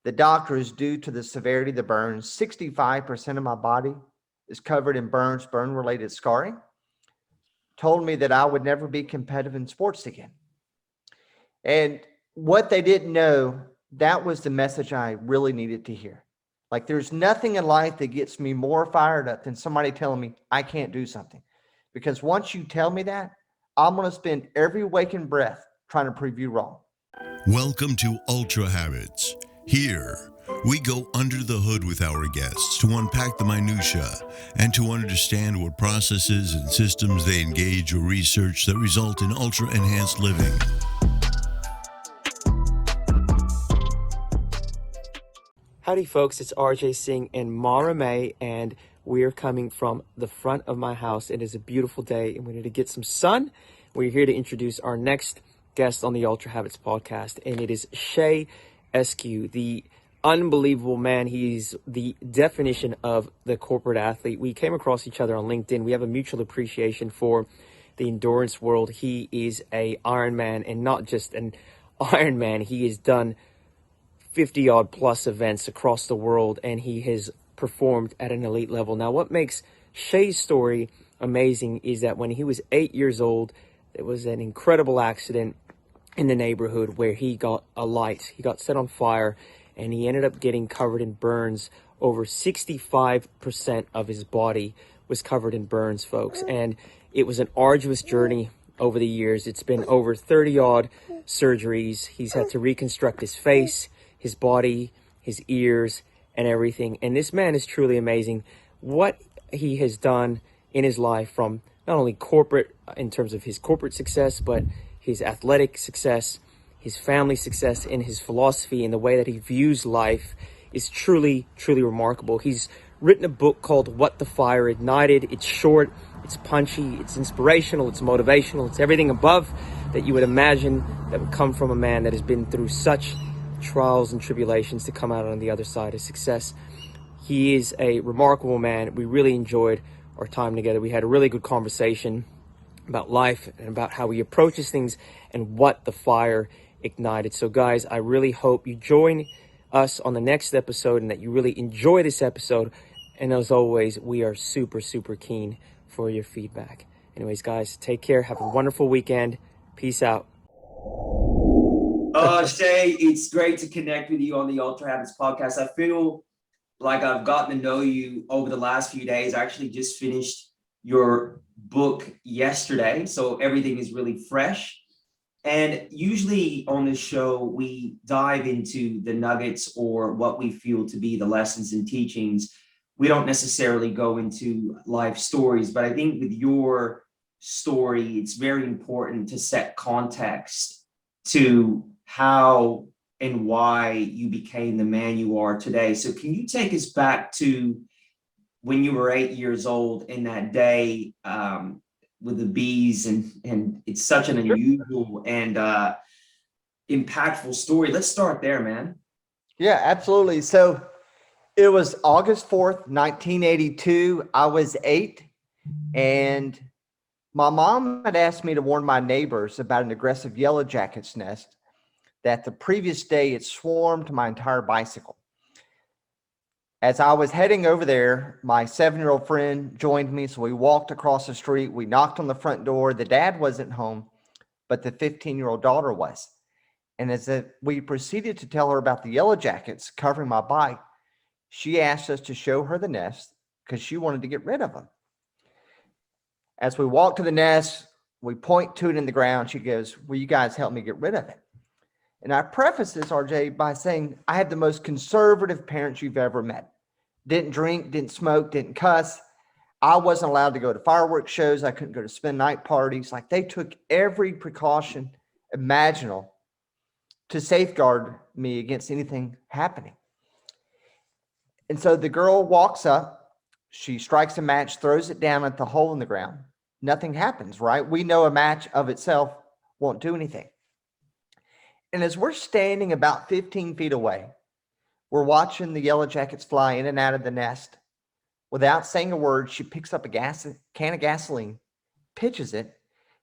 The doctors, due to the severity of the burns, 65% of my body is covered in burns, burn related scarring, told me that I would never be competitive in sports again. And what they didn't know, that was the message I really needed to hear. Like, there's nothing in life that gets me more fired up than somebody telling me I can't do something. Because once you tell me that, I'm going to spend every waking breath trying to prove you wrong. Welcome to Ultra Habits. Here, we go under the hood with our guests to unpack the minutiae and to understand what processes and systems they engage or research that result in ultra-enhanced living. Howdy folks, it's RJ Singh and Mara May, and we're coming from the front of my house. It is a beautiful day and we need to get some sun. We're here to introduce our next guest on the Ultra Habits podcast, and it is Shay Eskew, the unbelievable man. He's the definition of the corporate athlete. We came across each other on LinkedIn. We have a mutual appreciation for the endurance world. He is a Ironman, and not just an Ironman. He has done 50 odd plus events across the world, and he has performed at an elite level. Now, what makes Shay's story amazing is that when he was 8 years old, there was an incredible accident in the neighborhood where he got a light. He got set on fire and he ended up getting covered in burns. Over 65% of his body was covered in burns, folks. And it was an arduous journey over the years. It's been over 30 odd surgeries. He's had to reconstruct his face, his body, his ears, and everything. And this man is truly amazing. What he has done in his life, from not only corporate, in terms of his corporate success, but his athletic success, his family success, and his philosophy and the way that he views life is truly, truly remarkable. He's written a book called What the Fire Ignited. It's short, it's punchy, it's inspirational, it's motivational, it's everything above that you would imagine that would come from a man that has been through such trials and tribulations to come out on the other side of success. He is a remarkable man. We really enjoyed our time together. We had a really good conversation about life and about how he approaches things and what the fire ignited. So guys, I really hope you join us on the next episode and that you really enjoy this episode. And as always, we are super, super keen for your feedback. Anyways, guys, take care. Have a wonderful weekend. Peace out. Shay, it's great to connect with you on the Ultra Habits podcast. I feel like I've gotten to know you over the last few days. I actually just finished your book yesterday, so everything is really fresh. And usually on this show, we dive into the nuggets or what we feel to be the lessons and teachings. We don't necessarily go into life stories, but I think with your story, it's very important to set context to how and why you became the man you are today. So can you take us back to when you were 8 years old in that day with the bees, and it's such an unusual and impactful story. Let's start there, man. Yeah, absolutely. So it was August 4th, 1982. I was 8, and my mom had asked me to warn my neighbors about an aggressive yellow jacket's nest that the previous day it swarmed my entire bicycle. As I was heading over there, my 7-year-old friend joined me. So we walked across the street. We knocked on the front door. The dad wasn't home, but the 15-year-old daughter was. And as we proceeded to tell her about the yellow jackets covering my bike, she asked us to show her the nest because she wanted to get rid of them. As we walked to the nest, we point to it in the ground. She goes, "Will you guys help me get rid of it?" And I preface this, RJ, by saying I had the most conservative parents you've ever met. Didn't drink, didn't smoke, didn't cuss. I wasn't allowed to go to fireworks shows. I couldn't go to spend night parties. Like, they took every precaution imaginable to safeguard me against anything happening. And so the girl walks up, she strikes a match, throws it down at the hole in the ground. Nothing happens, right? We know a match of itself won't do anything. And as we're standing about 15 feet away, we're watching the yellow jackets fly in and out of the nest. Without saying a word, she picks up a can of gasoline, pitches it,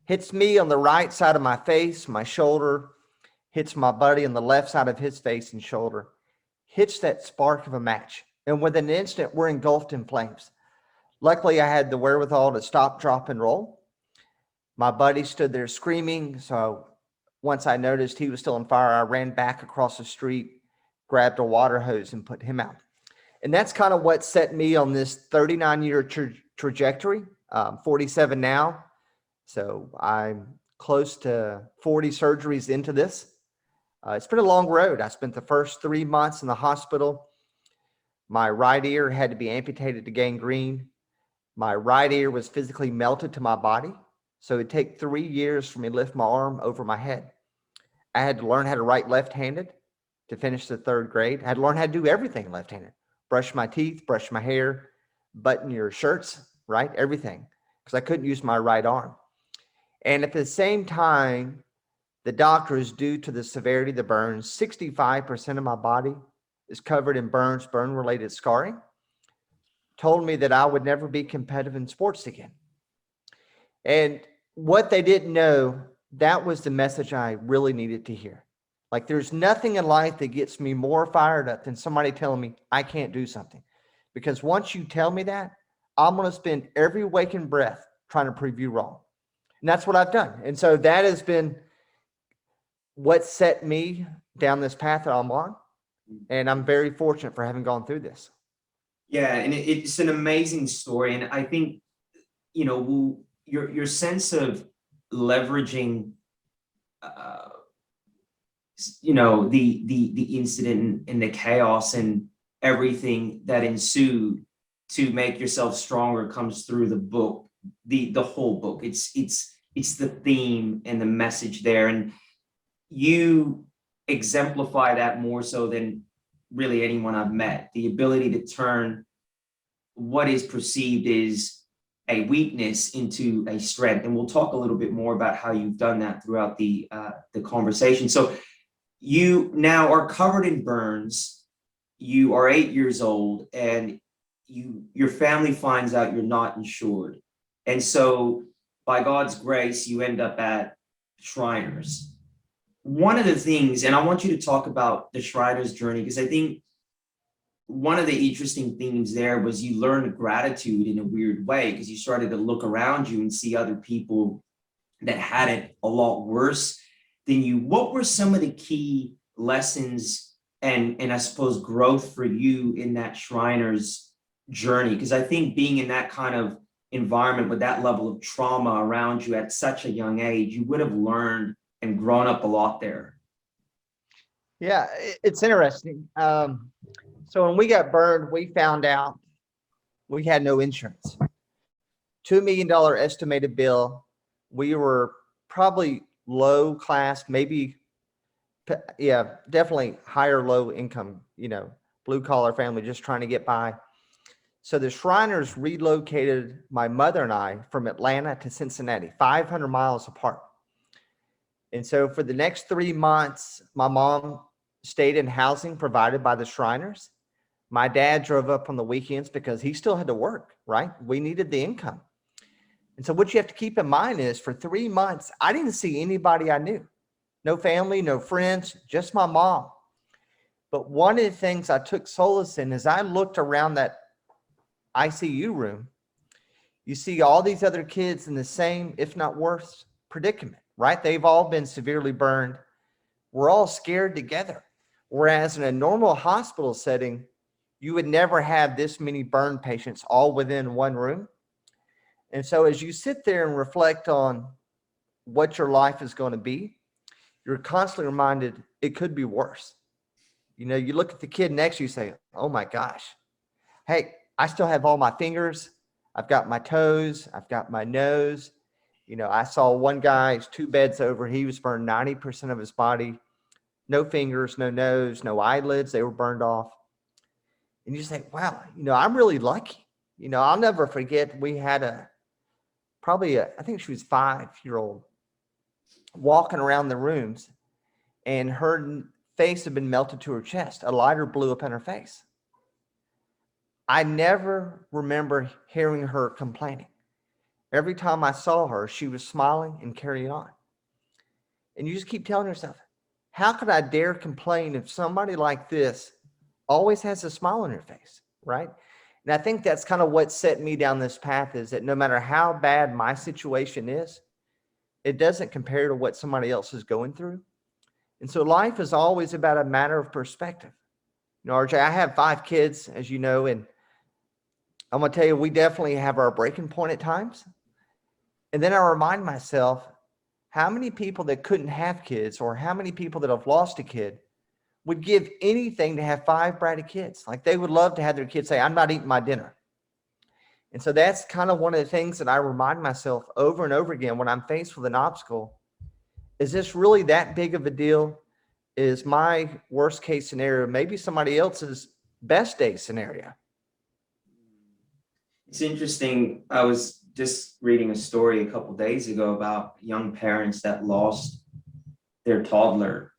hits me on the right side of my face, my shoulder, hits my buddy on the left side of his face and shoulder, hits that spark of a match. And within an instant, we're engulfed in flames. Luckily, I had the wherewithal to stop, drop, and roll. My buddy stood there screaming. So once I noticed he was still on fire, I ran back across the street, grabbed a water hose, and put him out. And that's kind of what set me on this 39-year trajectory, 47 now. So I'm close to 40 surgeries into this. It's been a long road. I spent the first 3 months in the hospital. My right ear had to be amputated to gangrene. My right ear was physically melted to my body. So it'd take 3 years for me to lift my arm over my head. I had to learn how to write left-handed to finish the 3rd grade. I had to learn how to do everything left-handed. Brush my teeth, brush my hair, button your shirts, right? Everything. Because I couldn't use my right arm. And at the same time, the doctors, due to the severity of the burns, 65% of my body is covered in burns, burn-related scarring, told me that I would never be competitive in sports again. And what they didn't know, that was the message I really needed to hear. Like, there's nothing in life that gets me more fired up than somebody telling me I can't do something. Because once you tell me that, I'm going to spend every waking breath trying to prove you wrong. And that's what I've done. And so that has been what set me down this path that I'm on. And I'm very fortunate for having gone through this. Yeah, and it's an amazing story. And I think, you know, your sense of leveraging, you know, the incident and the chaos and everything that ensued to make yourself stronger comes through the book, the whole book. It's the theme and the message there, and you exemplify that more so than really anyone I've met. The ability to turn what is perceived as a weakness into a strength, and we'll talk a little bit more about how you've done that throughout the conversation. So you now are covered in burns. You are 8 years old, and your family finds out you're not insured, and so by God's grace, you end up at Shriners. One of the things, and I want you to talk about the Shriners journey, because I think one of the interesting themes there was you learned gratitude in a weird way, because you started to look around you and see other people that had it a lot worse than you. What were some of the key lessons and I suppose growth for you in that Shriners journey? Because I think being in that kind of environment with that level of trauma around you at such a young age, you would have learned and grown up a lot there. Yeah, it's interesting. So when we got burned, we found out we had no insurance. $2 million estimated bill. We were probably low class, maybe, yeah, definitely higher low income, blue collar family just trying to get by. So the Shriners relocated my mother and I from Atlanta to Cincinnati, 500 miles apart. And so for the next 3 months, my mom stayed in housing provided by the Shriners. My dad drove up on the weekends because he still had to work, right? We needed the income. And so what you have to keep in mind is for 3 months, I didn't see anybody I knew. No family, no friends, just my mom. But one of the things I took solace in is I looked around that ICU room. You see all these other kids in the same, if not worse, predicament, right? They've all been severely burned. We're all scared together. Whereas in a normal hospital setting, you would never have this many burn patients all within one room. And so as you sit there and reflect on what your life is going to be, you're constantly reminded it could be worse. You look at the kid next to you, say, oh my gosh, hey, I still have all my fingers. I've got my toes. I've got my nose. I saw one guy, he's 2 beds over. He was burned 90% of his body. No fingers, no nose, no eyelids. They were burned off. And you say, wow, I'm really lucky. I'll never forget. We had I think she was 5-year-old walking around the rooms, and her face had been melted to her chest. A lighter blew up in her face. I never remember hearing her complaining. Every time I saw her, she was smiling and carrying on. And you just keep telling yourself, how could I dare complain if somebody like this always has a smile on her face, right? And I think that's kind of what set me down this path, is that no matter how bad my situation is, it doesn't compare to what somebody else is going through. And so life is always about a matter of perspective. You know, RJ, I have 5 kids, as you know, and I'm going to tell you, we definitely have our breaking point at times. And then I remind myself how many people that couldn't have kids, or how many people that have lost a kid, would give anything to have 5 bratty kids. Like, they would love to have their kids say, I'm not eating my dinner. And so that's kind of one of the things that I remind myself over and over again when I'm faced with an obstacle. Is this really that big of a deal? Is my worst case scenario maybe somebody else's best day scenario? It's interesting. I was just reading a story a couple days ago about young parents that lost their toddler.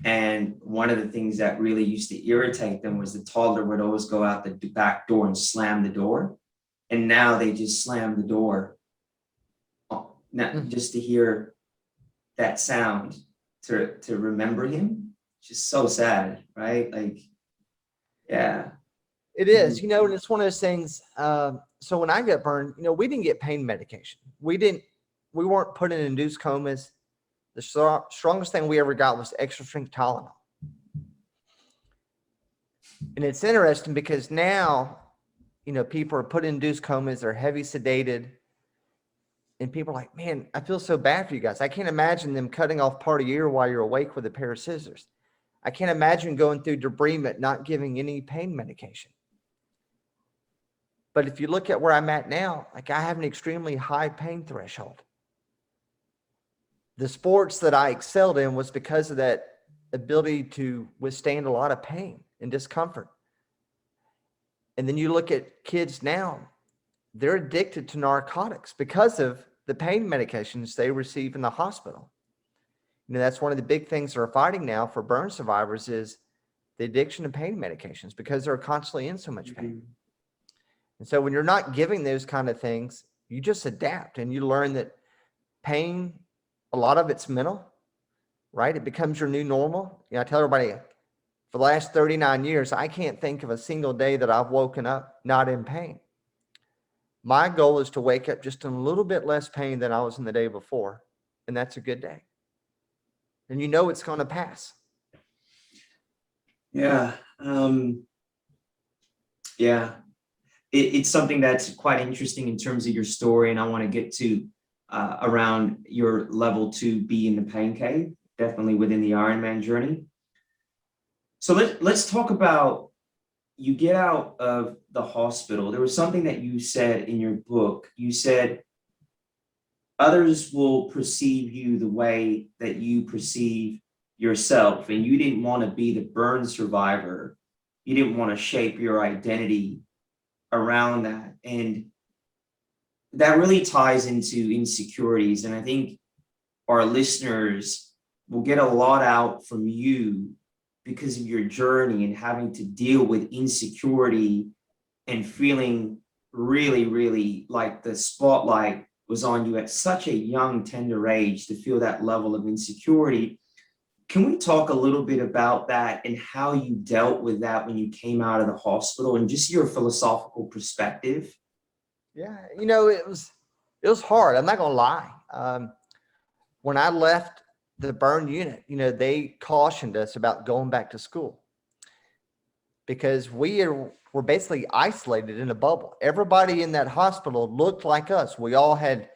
And one of the things that really used to irritate them was the toddler would always go out the back door and slam the door. And now they just slam the door, not just to hear that sound, to remember him. It's just so sad, right? Like, yeah. It is, you know, and it's one of those things. So when I got burned, you know, we didn't get pain medication. We weren't put in induced comas. The strongest thing we ever got was extra strength Tylenol. And it's interesting because now, you know, people are put in induced comas, they're heavy sedated. And people are like, man, I feel so bad for you guys. I can't imagine them cutting off part of your ear while you're awake with a pair of scissors. I can't imagine going through debridement, not giving any pain medication. But if you look at where I'm at now, like, I have an extremely high pain threshold. The sports that I excelled in was because of that ability to withstand a lot of pain and discomfort. And then you look at kids now, they're addicted to narcotics because of the pain medications they receive in the hospital. You know, that's one of the big things they're fighting now for burn survivors, is the addiction to pain medications, because they're constantly in so much pain. And so when you're not giving those kind of things, you just adapt and you learn that pain, a lot of it's mental, right? It becomes your new normal. You know, I tell everybody, for the last 39 years, I can't think of a single day that I've woken up not in pain. My goal is to wake up just in a little bit less pain than I was in the day before, and that's a good day. And you know it's going to pass. Yeah. Yeah. It's something that's quite interesting in terms of your story, and I want to get to around your level 2B in the pain cave, definitely within the Ironman journey. So let's talk about, you get out of the hospital. There was something that you said in your book. You said others will perceive you the way that you perceive yourself, and you didn't want to be the burn survivor. You didn't want to shape your identity around that. And that really ties into insecurities. And I think our listeners will get a lot out from you because of your journey and having to deal with insecurity and feeling really, really like the spotlight was on you at such a young, tender age, to feel that level of insecurity. Can we talk a little bit about that and how you dealt with that when you came out of the hospital, and just your philosophical perspective? Yeah, you know, it was hard. I'm not going to lie. When I left the burn unit, you know, they cautioned us about going back to school because we were basically isolated in a bubble. Everybody in that hospital looked like us. We all had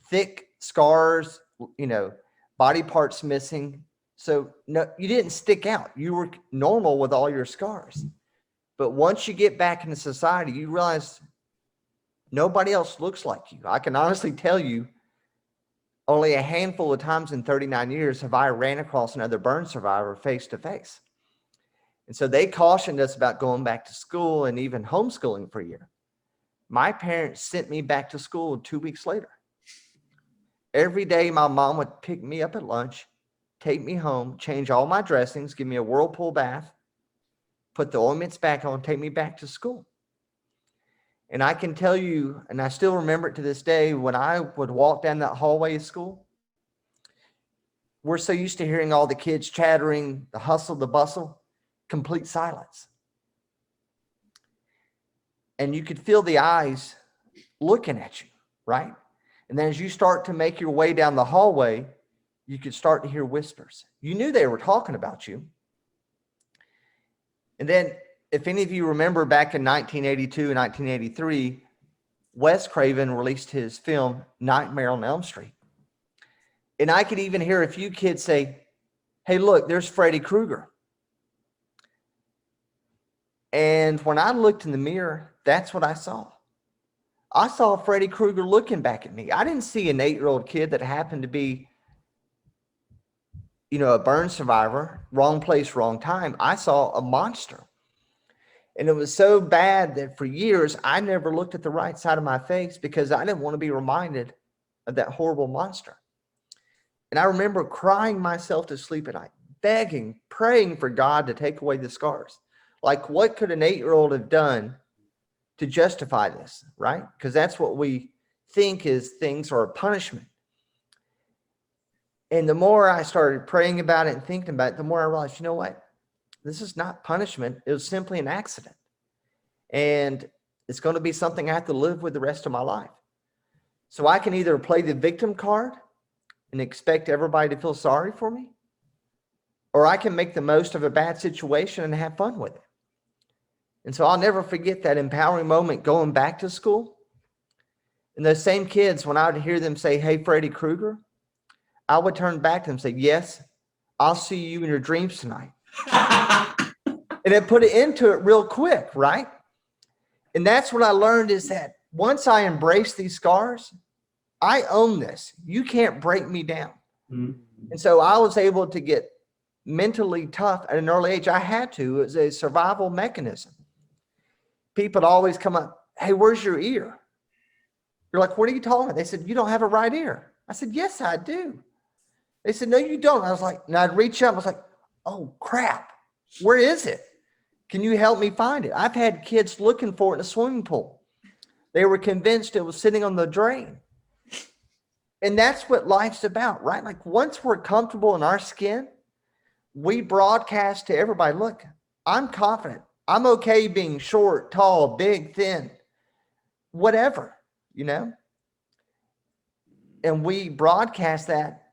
thick scars, you know, body parts missing. So no, you didn't stick out. You were normal with all your scars. But once you get back into society, you realize nobody else looks like you. I can honestly tell you, only a handful of times in 39 years have I ran across another burn survivor face to face. And so they cautioned us about going back to school and even homeschooling for a year. My parents sent me back to school 2 weeks later. Every day, my mom would pick me up at lunch, take me home, change all my dressings, give me a whirlpool bath, put the ointments back on, take me back to school. And I can tell you, and I still remember it to this day, when I would walk down that hallway of school, we're so used to hearing all the kids chattering, the hustle, the bustle, complete silence. and you could feel the eyes looking at you, right? And then as you start to make your way down the hallway, you could start to hear whispers. You knew they were talking about you. And then if any of you remember back in 1982 and 1983, Wes Craven released his film Nightmare on Elm Street. And I could even hear a few kids say, hey, look, there's Freddy Krueger. And when I looked in the mirror, that's what I saw. I saw Freddy Krueger looking back at me. I didn't see an 8-year-old kid that happened to be, a burn survivor, wrong place, wrong time. I saw a monster. And it was so bad that for years, I never looked at the right side of my face because I didn't want to be reminded of that horrible monster. And I remember crying myself to sleep at night, begging, praying for God to take away the scars. Like, what could an 8-year-old have done to justify this, right? Because that's what we think is things are a punishment. And the more I started praying about it and thinking about it, the more I realized, you know what? This is not punishment. It was simply an accident. And it's going to be something I have to live with the rest of my life. So I can either play the victim card and expect everybody to feel sorry for me, or I can make the most of a bad situation and have fun with it. And so I'll never forget that empowering moment going back to school. And those same kids, when I would hear them say, hey, Freddy Krueger, I would turn back to them and say, yes, I'll see you in your dreams tonight. And it put it into it real quick, right? And that's what I learned is that once I embrace these scars, I own this. You can't break me down. Mm-hmm. And so I was able to get mentally tough at an early age. I had to. It was a survival mechanism. People always come up, hey, where's your ear? You're like, what are you talking about? They said, you don't have a right ear. I said, yes, I do. They said, no, you don't. I was like, and I'd reach up. I was like, oh, crap. Where is it? Can you help me find it? I've had kids looking for it in a swimming pool. They were convinced it was sitting on the drain. And that's what life's about, right? Like once we're comfortable in our skin, we broadcast to everybody, look, I'm confident. I'm okay being short, tall, big, thin, whatever, And we broadcast that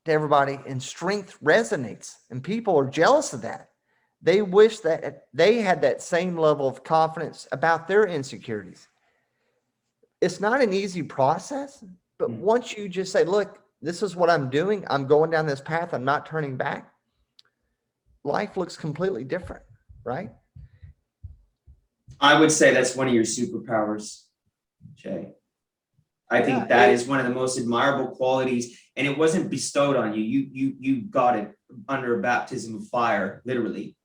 to everybody, and strength resonates, and people are jealous of that. They wish that they had that same level of confidence about their insecurities. It's not an easy process, but once you just say, look, this is what I'm doing. I'm going down this path. I'm not turning back. Life looks completely different, right? I would say that's one of your superpowers, Jay. I think that is one of the most admirable qualities, and it wasn't bestowed on you. You got it under a baptism of fire, literally.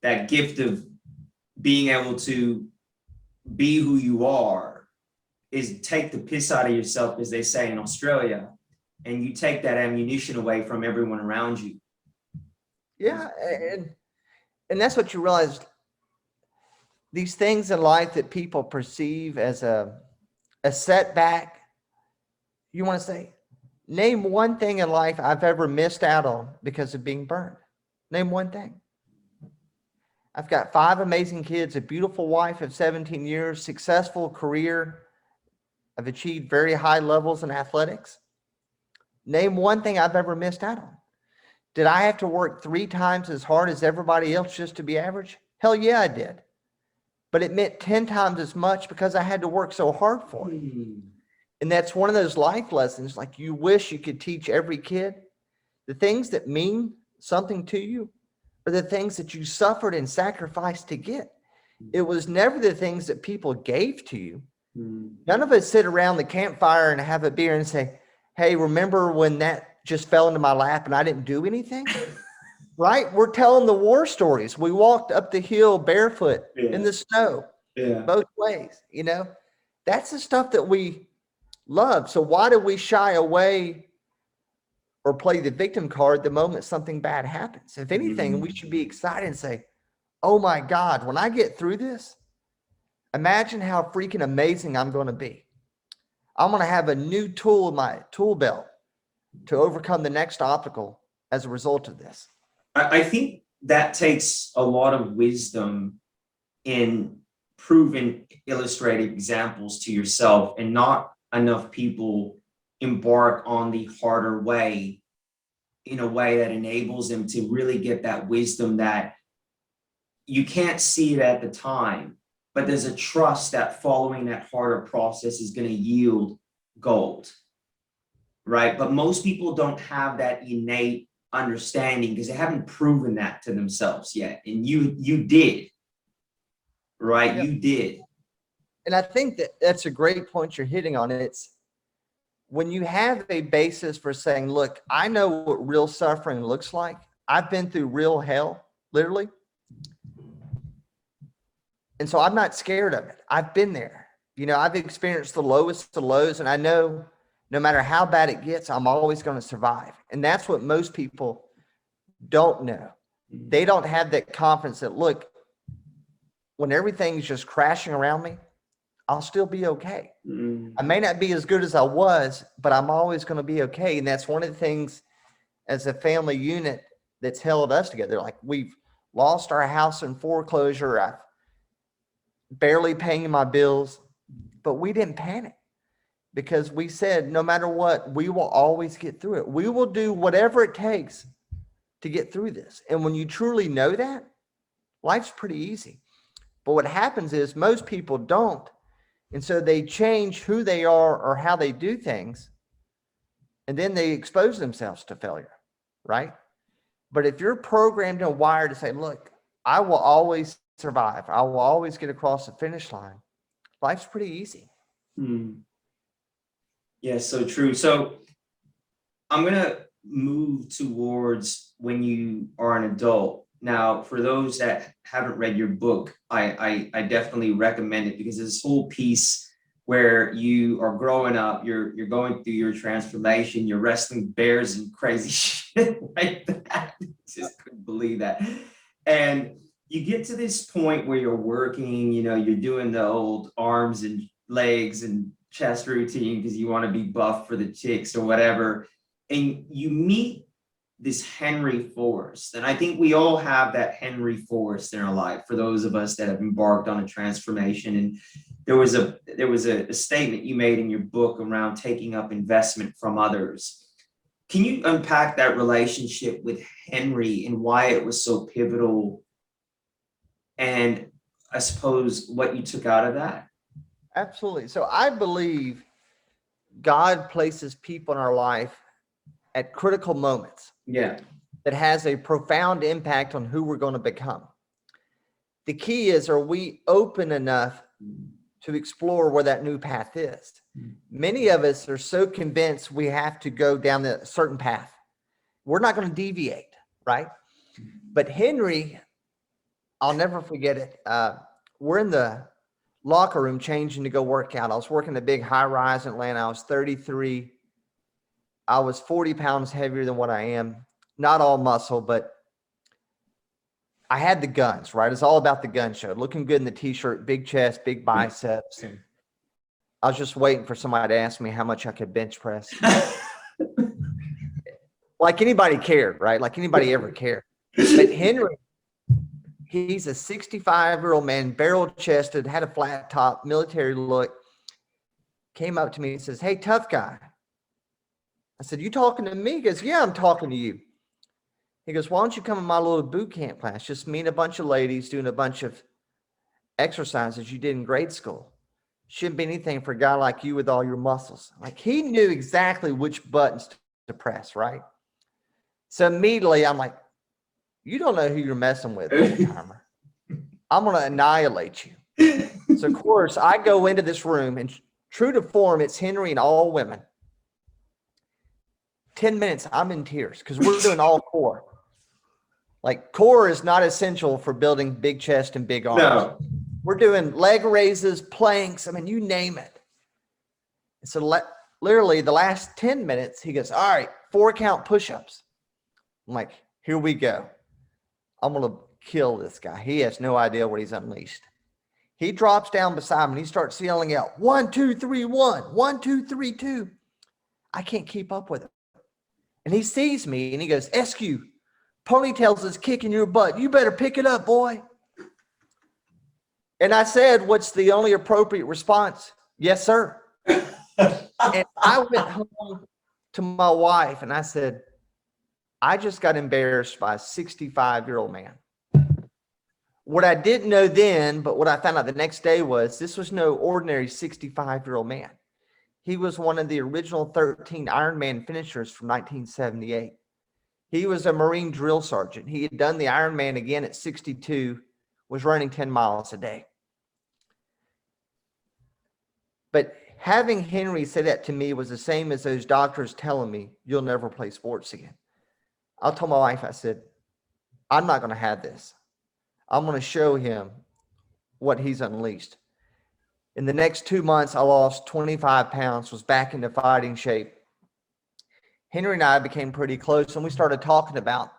That gift of being able to be who you are is take the piss out of yourself, as they say in Australia, and you take that ammunition away from everyone around you. Yeah, and that's what you realize. These things in life that people perceive as a setback, you want to say, name one thing in life I've ever missed out on because of being burned. Name one thing. I've got 5 amazing kids, a beautiful wife of 17 years, successful career. I've achieved very high levels in athletics. Name one thing I've ever missed out on. Did I have to work 3 times as hard as everybody else just to be average? Hell yeah, I did. But it meant 10 times as much because I had to work so hard for it. And that's one of those life lessons, like you wish you could teach every kid. The things that mean something to you are the things that you suffered and sacrificed to get. It was never the things that people gave to you. None of us sit around the campfire and have a beer and say, hey, remember when that just fell into my lap and I didn't do anything? Right? We're telling the war stories. We walked up the hill barefoot in the snow, both ways, That's the stuff that we love. So why do we shy away or play the victim card the moment something bad happens? If anything, we should be excited and say, oh my God, when I get through this, imagine how freaking amazing I'm going to be. I'm going to have a new tool in my tool belt to overcome the next obstacle as a result of this. I think that takes a lot of wisdom in proven illustrative examples to yourself, and not enough people embark on the harder way in a way that enables them to really get that wisdom that you can't see it at the time, but there's a trust that following that harder process is going to yield gold, right? But most people don't have that innate understanding because they haven't proven that to themselves yet. And you did, right? Yep. You did. And I think that that's a great point you're hitting on. It's when you have a basis for saying, look, I know what real suffering looks like. I've been through real hell, literally. And so I'm not scared of it. I've been there. You know, I've experienced the lowest of lows, and I know no matter how bad it gets, I'm always going to survive. And that's what most people don't know. They don't have that confidence that, look, when everything's just crashing around me, I'll still be okay. I may not be as good as I was, but I'm always going to be okay. And that's one of the things as a family unit that's held us together. Like, we've lost our house in foreclosure. I've barely paying my bills, but we didn't panic because we said, no matter what, we will always get through it. We will do whatever it takes to get through this. And when you truly know that, life's pretty easy. But what happens is most people don't. And so they change who they are or how they do things, and then they expose themselves to failure, right? But if you're programmed and wired to say, look, I will always survive, I will always get across the finish line, life's pretty easy. Yeah, so true. So I'm going to move towards when you are an adult. Now, for those that haven't read your book, I definitely recommend it, because this whole piece where you are growing up, you're going through your transformation, you're wrestling bears and crazy shit like that. Just couldn't believe that. And you get to this point where you're working, you know, you're doing the old arms and legs and chest routine because you want to be buff for the chicks or whatever. And you meet this Henry Forrest. And I think we all have that Henry Forrest in our life, for those of us that have embarked on a transformation. And there was a statement you made in your book around taking up investment from others. Can you unpack that relationship with Henry and why it was so pivotal? And I suppose what you took out of that? Absolutely. So I believe God places people in our life at critical moments. Yeah. That has a profound impact on who we're going to become. The key is, are we open enough to explore where that new path is? Many of us are so convinced we have to go down a certain path. We're not going to deviate, right? But Henry, I'll never forget it. We're in the locker room changing to go work out. I was working a big high rise in Atlanta. I was 33. I was 40 pounds heavier than what I am. Not all muscle, but I had the guns, right? It's all about the gun show. Looking good in the t-shirt, big chest, big biceps. And I was just waiting for somebody to ask me how much I could bench press. Like anybody cared, right? Like anybody ever cared. But Henry, he's a 65-year-old man, barrel-chested, had a flat top, military look, came up to me and says, "Hey, tough guy." I said, "You talking to me?" He goes, "Yeah, I'm talking to you." He goes, "Why don't you come in my little boot camp class? Just me and a bunch of ladies doing a bunch of exercises you did in grade school. Shouldn't be anything for a guy like you with all your muscles." Like, he knew exactly which buttons to press, right? So immediately I'm like, you don't know who you're messing with, old-timer. I'm going to annihilate you. So, of course, I go into this room, and true to form, it's Henry and all women. 10 minutes, I'm in tears because we're doing all core. Like, core is not essential for building big chest and big arms. No. We're doing leg raises, planks. I mean, you name it. And so literally the last 10 minutes, he goes, "All right, 4 count push-ups." I'm like, here we go. I'm going to kill this guy. He has no idea what he's unleashed. He drops down beside me and he starts yelling out, 1, 2, 3, 1, 1, 2, 3, 2. I can't keep up with him. And he sees me and he goes, "SQ, Ponytails is kicking your butt. You better pick it up, boy." And I said, what's the only appropriate response? Yes, sir. And I went home to my wife and I said, I just got embarrassed by a 65-year-old man. What I didn't know then, but what I found out the next day was this was no ordinary 65-year-old man. He was one of the original 13 Ironman finishers from 1978. He was a Marine drill sergeant. He had done the Ironman again at 62, was running 10 miles a day. But having Henry say that to me was the same as those doctors telling me, you'll never play sports again. I told my wife, I said, I'm not going to have this. I'm going to show him what he's unleashed. In the next 2 months, I lost 25 pounds, was back into fighting shape. Henry and I became pretty close, and we started talking about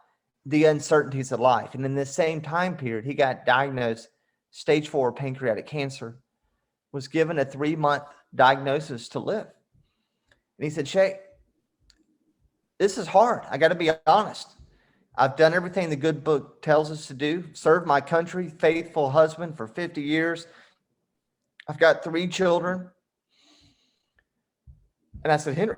the uncertainties of life. And in this same time period, he got diagnosed stage 4 pancreatic cancer, was given a 3-month diagnosis to live. And he said, Shay, this is hard. I got to be honest. I've done everything the good book tells us to do, served my country, faithful husband for 50 years. I've got 3 children. And I said, Henry,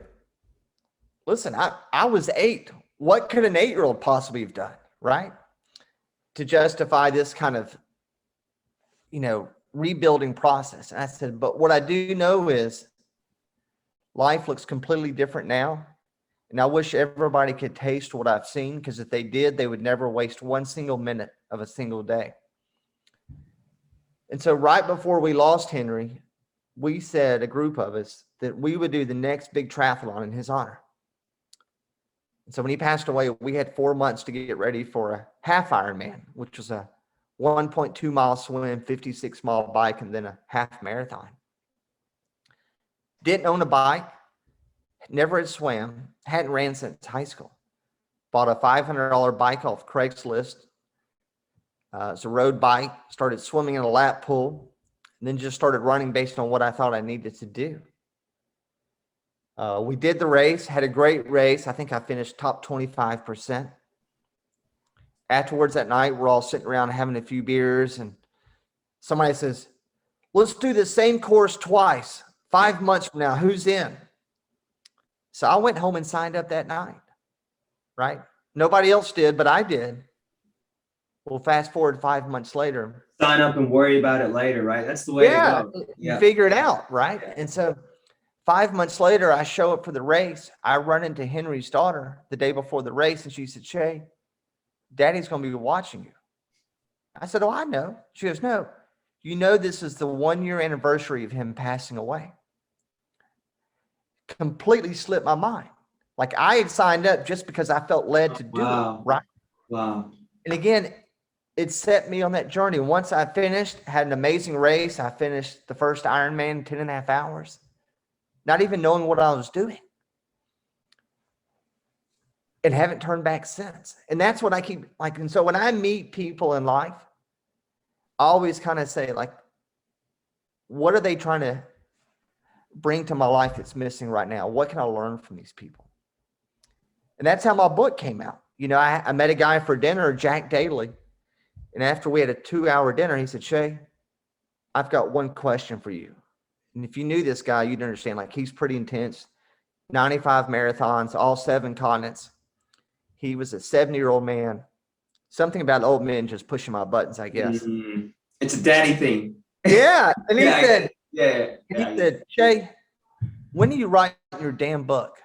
listen, I was 8. What could an 8-year-old possibly have done, right? To justify this kind of, rebuilding process. And I said, but what I do know is life looks completely different now. And I wish everybody could taste what I've seen, because if they did, they would never waste one single minute of a single day. And so right before we lost Henry, we said, a group of us, that we would do the next big triathlon in his honor. And so when he passed away, we had 4 months to get ready for a half Ironman, which was a 1.2 mile swim, 56 mile bike, and then a half marathon. Didn't own a bike, never had swam, hadn't ran since high school. Bought a $500 bike off Craigslist. It's a road bike, started swimming in a lap pool, and then just started running based on what I thought I needed to do. We did the race, had a great race. I think I finished top 25%. Afterwards that night, we're all sitting around having a few beers, and somebody says, let's do the same course twice, 5 months from now. Who's in? So I went home and signed up that night, right? Nobody else did, but I did. Well, fast forward 5 months later. Sign up and worry about it later, right? That's the way to go. Yeah, figure it out, right? And so 5 months later, I show up for the race. I run into Henry's daughter the day before the race, and she said, Shay, Daddy's going to be watching you. I said, oh, I know. She goes, no, this is the 1-year anniversary of him passing away. Completely slipped my mind. Like I had signed up just because I felt led to do it, right? Wow. And again, it set me on that journey. Once I finished, had an amazing race. I finished the first Ironman in 10.5 hours, not even knowing what I was doing. And haven't turned back since. And that's what I keep like. And so when I meet people in life, I always kind of say, like, what are they trying to bring to my life that's missing right now? What can I learn from these people? And that's how my book came out. I met a guy for dinner, Jack Daly. And after we had a 2-hour dinner, he said, Shay, I've got one question for you. And if you knew this guy, you'd understand, like, he's pretty intense. 95 marathons, all 7 continents. He was a 70-year-old man. Something about old men just pushing my buttons, I guess. Mm-hmm. It's a daddy thing. Yeah. And he said, he said, Shay, when are you writing your damn book?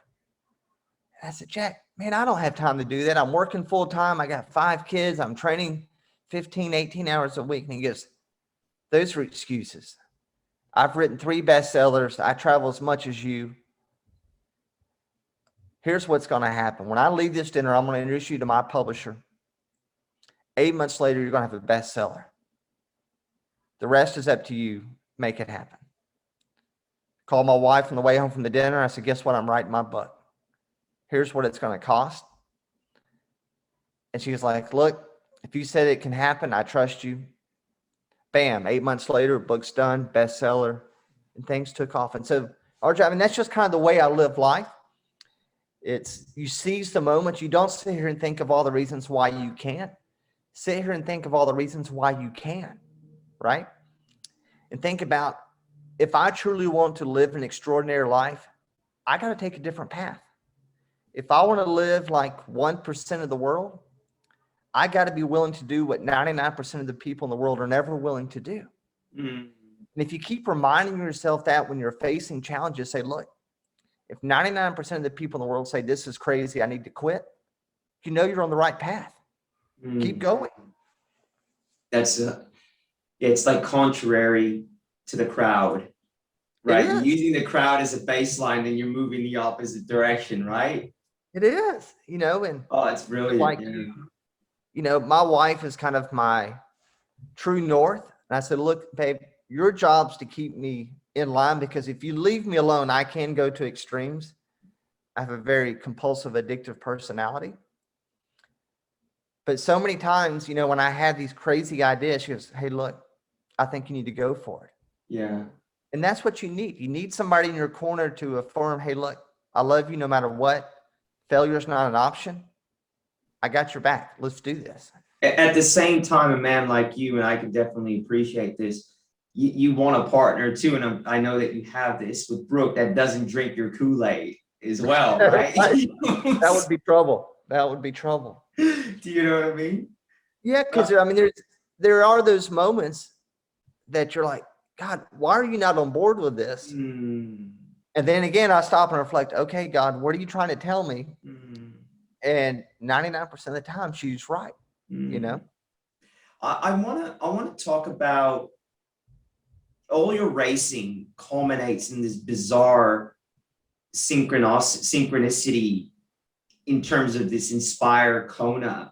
And I said, Jack, man, I don't have time to do that. I'm working full time. I got 5 kids. I'm training 15, 18 hours a week. And he goes, those are excuses. I've written 3 bestsellers. I travel as much as you. Here's what's going to happen. When I leave this dinner, I'm going to introduce you to my publisher. 8 months later, you're going to have a bestseller. The rest is up to you. Make it happen. Called my wife on the way home from the dinner. I said, guess what? I'm writing my book. Here's what it's going to cost. And she was like, look, if you said it can happen, I trust you. Bam, 8 months later, book's done, bestseller, and things took off. And so, RJ, that's just kind of the way I live life. It's you seize the moment. You don't sit here and think of all the reasons why you can't. Sit here and think of all the reasons why you can, right? and think about, if I truly want to live an extraordinary life, I got to take a different path. If I want to live like 1% of the world, I got to be willing to do what 99% of the people in the world are never willing to do. Mm. And if you keep reminding yourself that when you're facing challenges, say, look, if 99% of the people in the world say this is crazy, I need to quit, you know you're on the right path. Keep going. That's it's like contrary to the crowd, right? You're using the crowd as a baseline, and you're moving the opposite direction, right? It is, and Oh, it's brilliant. like my wife is kind of my true north. And I said, look, babe, your job's to keep me in line, because if you leave me alone, I can go to extremes. I have a very compulsive, addictive personality. But so many times, when I had these crazy ideas, she goes, hey, look, I think you need to go for it. Yeah. And that's what you need. You need somebody in your corner to affirm, hey, look, I love you no matter what. Failure's not an option. I got your back. Let's do this. At the same time, a man like you, and I can definitely appreciate this, you want a partner too, and I know that you have this with Brooke, that doesn't drink your Kool-Aid as well, right? That would be trouble. That would be trouble. Do you know what I mean? Yeah, because there are those moments that you're like, God, why are you not on board with this? Mm. And then again, I stop and reflect, okay, God, what are you trying to tell me? Mm. And 99% of the time, she's right. I want to talk about all your racing culminates in this bizarre synchronicity in terms of this Inspire Kona.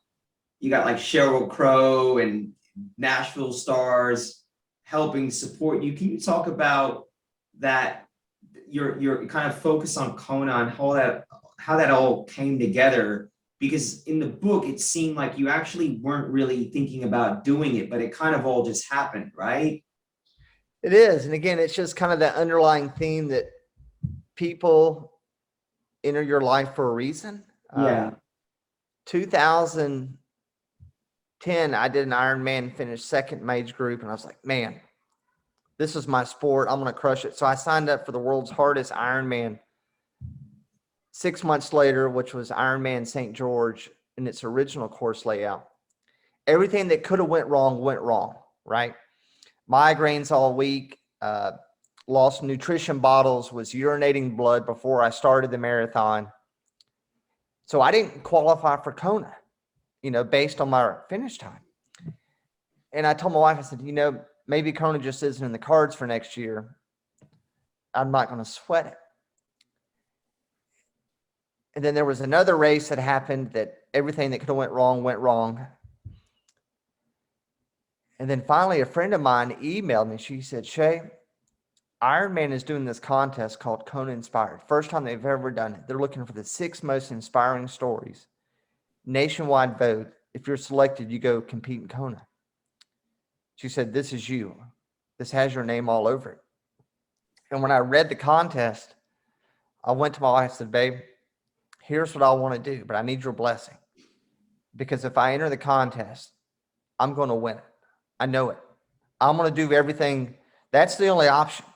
You got like Sheryl Crow and Nashville Stars helping support you. Can you talk about that? Your kind of focus on Kona and how that all came together. Because in the book, it seemed like you actually weren't really thinking about doing it, but it kind of all just happened, right? It is. And again, it's just kind of that underlying theme that people enter your life for a reason. Yeah. 2010, I did an Ironman, finished second in my age group. And I was like, man, this is my sport. I'm going to crush it. So I signed up for the world's hardest Ironman 6 months later, which was Ironman St. George in its original course layout. Everything that could have went wrong, right? Migraines all week, lost nutrition bottles, was urinating blood before I started the marathon. So I didn't qualify for Kona, based on my finish time. And I told my wife, I said, maybe Kona just isn't in the cards for next year. I'm not going to sweat it. And then there was another race that happened that everything that could have went wrong. And then finally, a friend of mine emailed me. She said, Shay, Ironman is doing this contest called Kona Inspired. First time they've ever done it. They're looking for the 6 most inspiring stories. Nationwide vote. If you're selected, you go compete in Kona. She said, this is you. This has your name all over it. And when I read the contest, I went to my wife and said, babe, here's what I want to do, but I need your blessing. Because if I enter the contest, I'm going to win it. I know it. I'm going to do everything. That's the only option.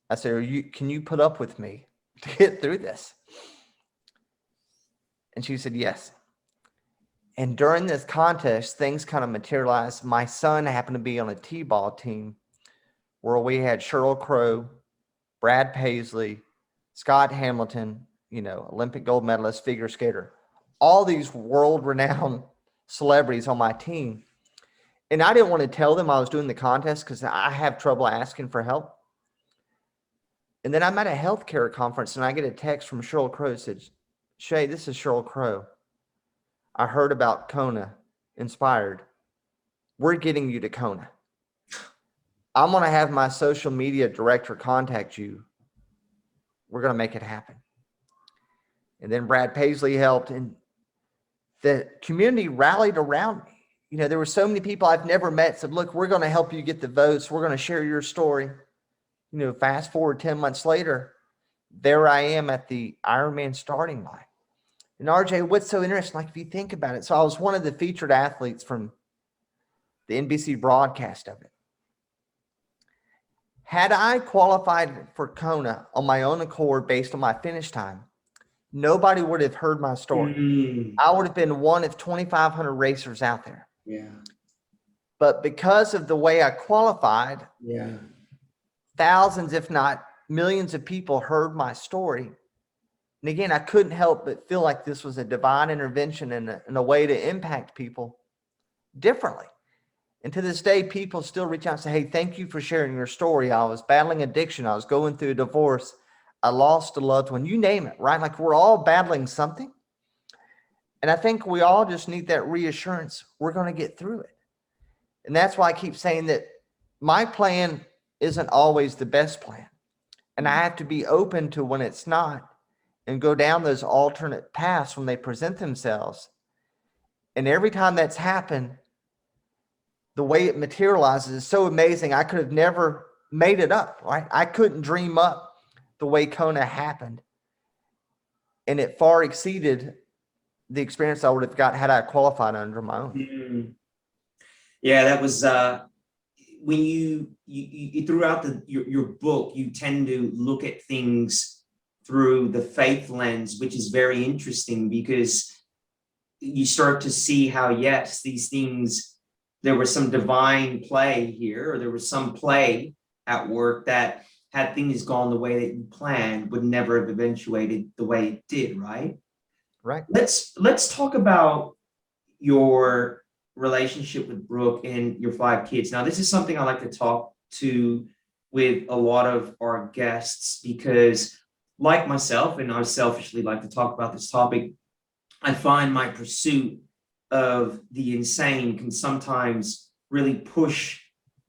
I said, can you put up with me to get through this? And she said, yes. And during this contest, things kind of materialized. My son happened to be on a T-ball team where we had Sheryl Crow, Brad Paisley, Scott Hamilton, Olympic gold medalist, figure skater, all these world-renowned celebrities on my team. And I didn't want to tell them I was doing the contest because I have trouble asking for help. And then I'm at a healthcare conference and I get a text from Sheryl Crow that said, Shay, this is Sheryl Crow. I heard about Kona Inspired. We're getting you to Kona. I'm going to have my social media director contact you. We're going to make it happen. And then Brad Paisley helped, and the community rallied around me. There were so many people I've never met said, look, we're going to help you get the votes. We're going to share your story. Fast forward 10 months later, there I am at the Ironman starting line. And RJ, what's so interesting, like if you think about it, so I was one of the featured athletes from the NBC broadcast of it. Had I qualified for Kona on my own accord based on my finish time, nobody would have heard my story. Mm, I would have been one of 2,500 racers out there. yeah. But because of the way I qualified, Yeah. thousands, if not millions of people heard my story. And again, I couldn't help but feel like this was a divine intervention and a way to impact people differently. And to this day, people still reach out and say, hey, thank you for sharing your story. I was battling addiction. I was going through a divorce. I lost a loved one. You name it, right? Like we're all battling something. And I think we all just need that reassurance. We're going to get through it. And that's why I keep saying that my plan isn't always the best plan. And I have to be open to when it's not and go down those alternate paths when they present themselves. And every time that's happened, the way it materializes is so amazing. I could have never made it up, right? I couldn't dream up the way Kona happened. And it far exceeded the experience I would have got had I qualified under my own. Mm. Yeah, that was when you throughout your book, you tend to look at things through the faith lens, which is very interesting because you start to see how, yes, these things, there was some divine play here, or there was some play at work that had things gone the way that you planned would never have eventuated the way it did, right? Right. Let's talk about your relationship with Brooke and your 5 kids. Now, this is something I like to talk to with a lot of our guests because, like myself, and I selfishly like to talk about this topic, I find my pursuit of the insane can sometimes really push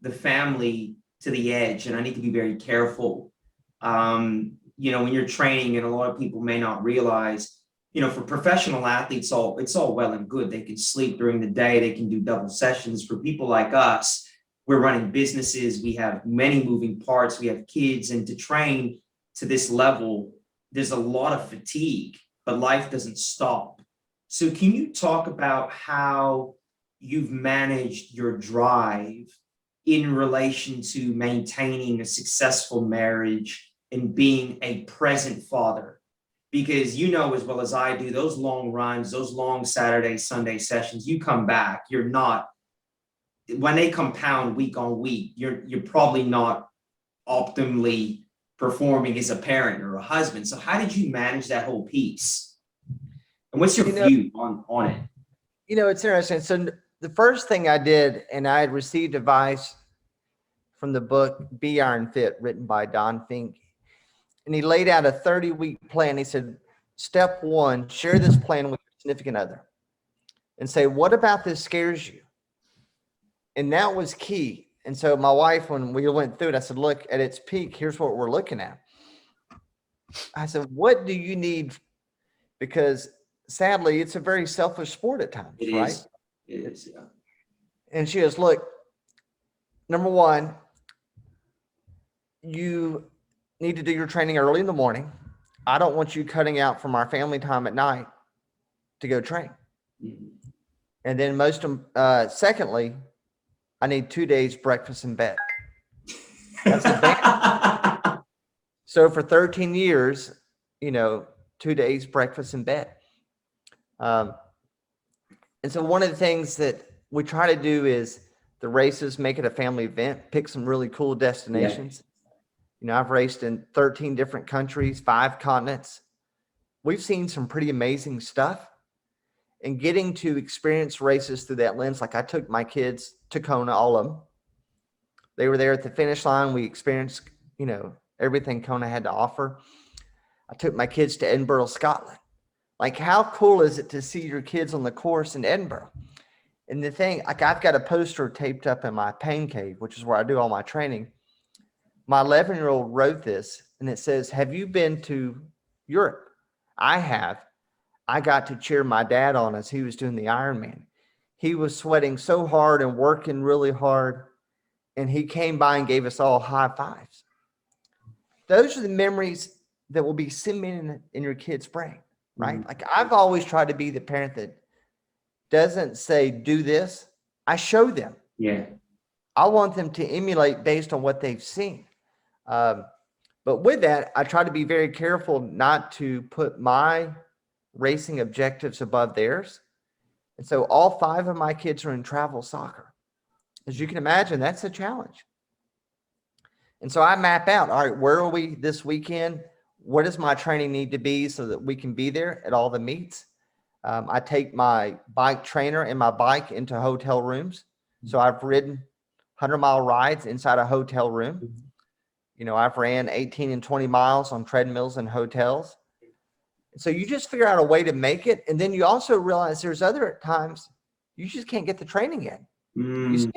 the family to the edge, and I need to be very careful. When you're training, and a lot of people may not realize, for professional athletes, it's all well and good. They can sleep during the day. They can do double sessions. For people like us, we're running businesses. We have many moving parts. We have kids. And to train to this level, there's a lot of fatigue, but life doesn't stop. So can you talk about how you've managed your drive in relation to maintaining a successful marriage and being a present father? Because you know as well as I do, those long runs, those long Saturday, Sunday sessions, you come back, you're not, when they compound week on week, you're probably not optimally performing as a parent or a husband. So how did you manage that whole piece? And what's your view on it? It's interesting. So the first thing I did, and I had received advice from the book Be Iron Fit, written by Don Fink. And he laid out a 30-week plan. He said, step 1, share this plan with your significant other and say, what about this scares you? And that was key. And so my wife, when we went through it, I said, look, at its peak, here's what we're looking at. I said, what do you need? Because sadly, it's a very selfish sport at times, It right? is. It is, yeah. And she goes, look, number 1, you need to do your training early in the morning. I don't want you cutting out from our family time at night to go train. Mhm. And then secondly, I need 2 days breakfast in bed. That's the ban. So for 13 years, 2 days breakfast in bed. And so one of the things that we try to do is the races, make it a family event, pick some really cool destinations. I've raced in 13 different countries, 5 continents. We've seen some pretty amazing stuff. And getting to experience races through that lens, like I took my kids to Kona, all of them. They were there at the finish line. We experienced, everything Kona had to offer. I took my kids to Edinburgh, Scotland. Like, how cool is it to see your kids on the course in Edinburgh? And the thing, like, I've got a poster taped up in my pain cave, which is where I do all my training. My 11-year-old wrote this, and it says, have you been to Europe? I have. I got to cheer my dad on as he was doing the Ironman. He was sweating so hard and working really hard, and he came by and gave us all high fives. Those are the memories that will be cemented in your kid's brain, right? Mhm. Like, I've always tried to be the parent that doesn't say, do this. I show them. Yeah. I want them to emulate based on what they've seen. But with that, I try to be very careful not to put my racing objectives above theirs. And so all 5 of my kids are in travel soccer. As you can imagine, that's a challenge. And so I map out, all right, where are we this weekend? What does my training need to be so that we can be there at all the meets? I take my bike trainer and my bike into hotel rooms. So I've ridden 100-mile rides inside a hotel room. You know, I've ran 18 and 20 miles on treadmills and hotels. So you just figure out a way to make it. And then you also realize there's other times you just can't get the training in.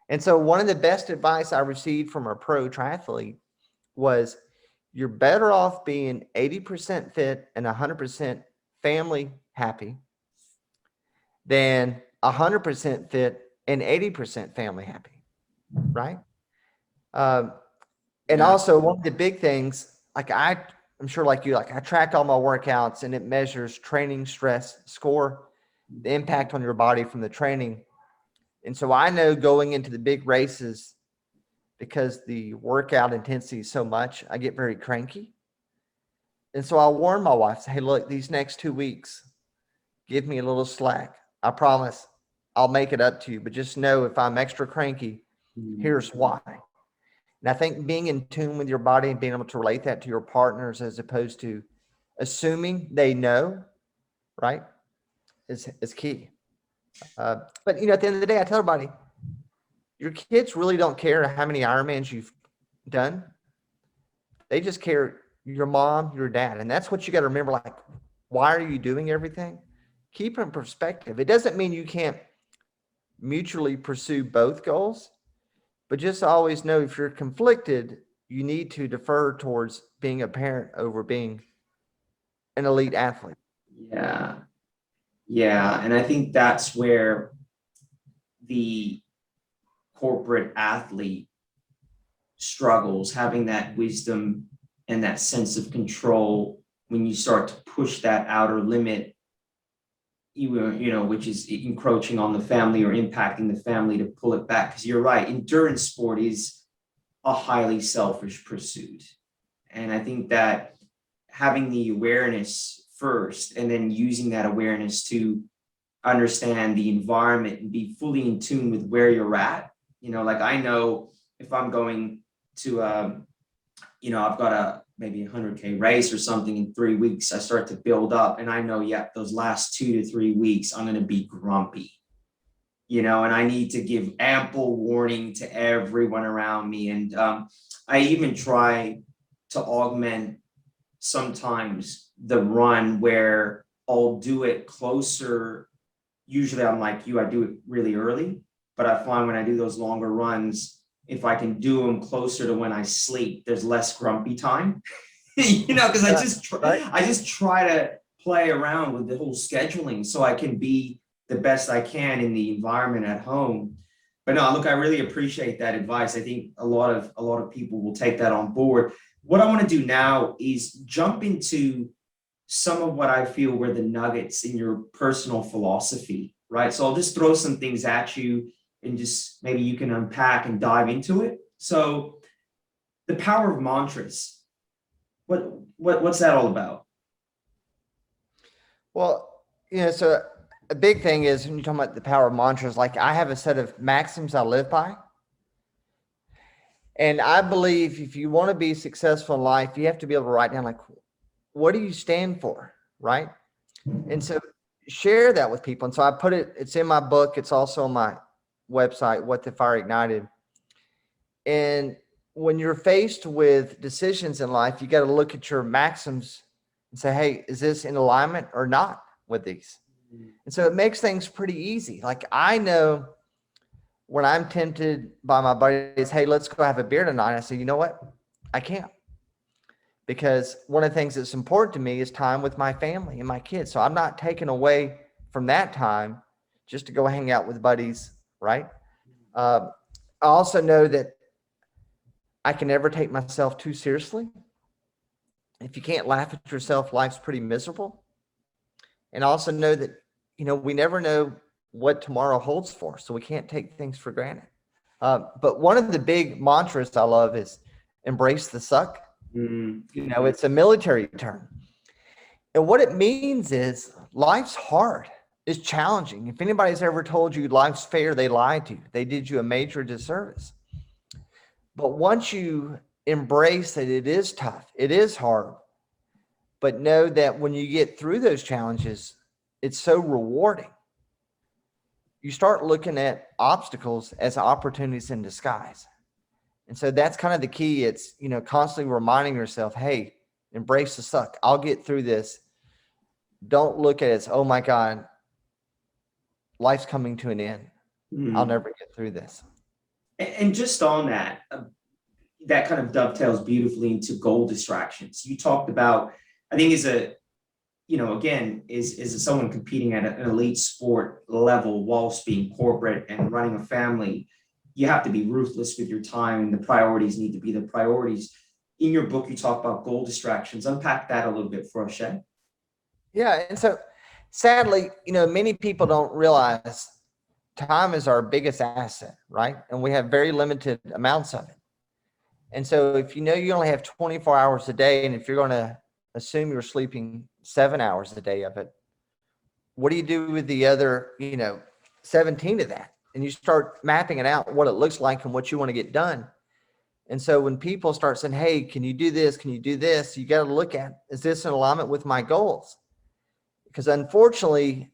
And so one of the best advice I received from a pro triathlete was, you're better off being 80% fit and 100% family happy than 100% fit and 80% family happy, right? And also one of the big things, like I'm sure like you, like I track all my workouts and it measures training stress score, the impact on your body from the training. And so I know going into the big races, because the workout intensity is so much, I get very cranky. And so I'll warn my wife, say, hey, look, these next 2 weeks, give me a little slack. I promise I'll make it up to you. But just know if I'm extra cranky, here's why. And I think being in tune with your body and being able to relate that to your partners as opposed to assuming they know, right, is key. But, you know, at the end of the day, I tell everybody, your kids really don't care how many Ironmans you've done. They just care your mom, your dad. And that's what you got to remember. Like, why are you doing everything? Keep in perspective. It doesn't mean you can't mutually pursue both goals, but just always know if you're conflicted, you need to defer towards being a parent over being an elite athlete. Yeah. Yeah. And I think that's where the corporate athlete struggles, having that wisdom and that sense of control when you start to push that outer limit, you know, which is encroaching on the family or impacting the family, to pull it back. Because you're right, endurance sport is a highly selfish pursuit. And I think that having the awareness first and then using that awareness to understand the environment and be fully in tune with where you're at. You know, like I know if I'm going to, you know, I've got maybe a 100K race or something in 3 weeks, I start to build up and I know, yeah, those last 2 to 3 weeks, I'm going to be grumpy, you know, and I need to give ample warning to everyone around me. And I even try to augment sometimes the run where I'll do it closer. Usually I'm like you, I do it really early, but I find when I do those longer runs, if I can do them closer to when I sleep, there's less grumpy time, you know, because I just try to play around with the whole scheduling so I can be the best I can in the environment at home. But no, look, I really appreciate that advice. I think a lot of people will take that on board. What I want to do now is jump into some of what I feel were the nuggets in your personal philosophy, right? So I'll just throw some things at you and just maybe you can unpack and dive into it. So the power of mantras, what's that all about? Well, you know, so a big thing is when you're talking about the power of mantras, like I have a set of maxims I live by. And I believe if you want to be successful in life, you have to be able to write down, like, what do you stand for? Right. And so share that with people. And so I put it's in my book. It's also on my website, What the Fire Ignited. And when you're faced with decisions in life, you got to look at your maxims and say, hey, is this in alignment or not with these? And so it makes things pretty easy. Like I know when I'm tempted by my buddies, hey, let's go have a beer tonight. I say, you know what? I can't. Because one of the things that's important to me is time with my family and my kids. So I'm not taking away from that time just to go hang out with buddies, right? I also know that I can never take myself too seriously. If you can't laugh at yourself, life's pretty miserable. And I also know that, you know, we never know what tomorrow holds for us, so we can't take things for granted. But one of the big mantras I love is, embrace the suck. Mm. You know, it's a military term. And what it means is life's hard. It's challenging. If anybody's ever told you life's fair, they lied to you. They did you a major disservice. But once you embrace that it is tough, it is hard, but know that when you get through those challenges, it's so rewarding. You start looking at obstacles as opportunities in disguise. And so that's kind of the key. It's, you know, constantly reminding yourself, hey, embrace the suck. I'll get through this. Don't look at it as, oh my God, life's coming to an end. I'll never get through this. And just on that, that kind of dovetails beautifully into goal distractions. You talked about, I think as a, you know, again, is someone competing at an elite sport level whilst being corporate and running a family, you have to be ruthless with your time, and the priorities need to be the priorities. In your book, you talk about goal distractions. Unpack that a little bit for us, Shay. Yeah. And so sadly, you know, many people don't realize time is our biggest asset, right? And we have very limited amounts of it. And so if you know you only have 24 hours a day, and if you're going to assume you're sleeping 7 hours a day of it, what do you do with the other, you know, 17 of that? And you start mapping it out, what it looks like and what you want to get done. And so when people start saying, hey, can you do this? Can you do this? You got to look at, is this in alignment with my goals? Because unfortunately,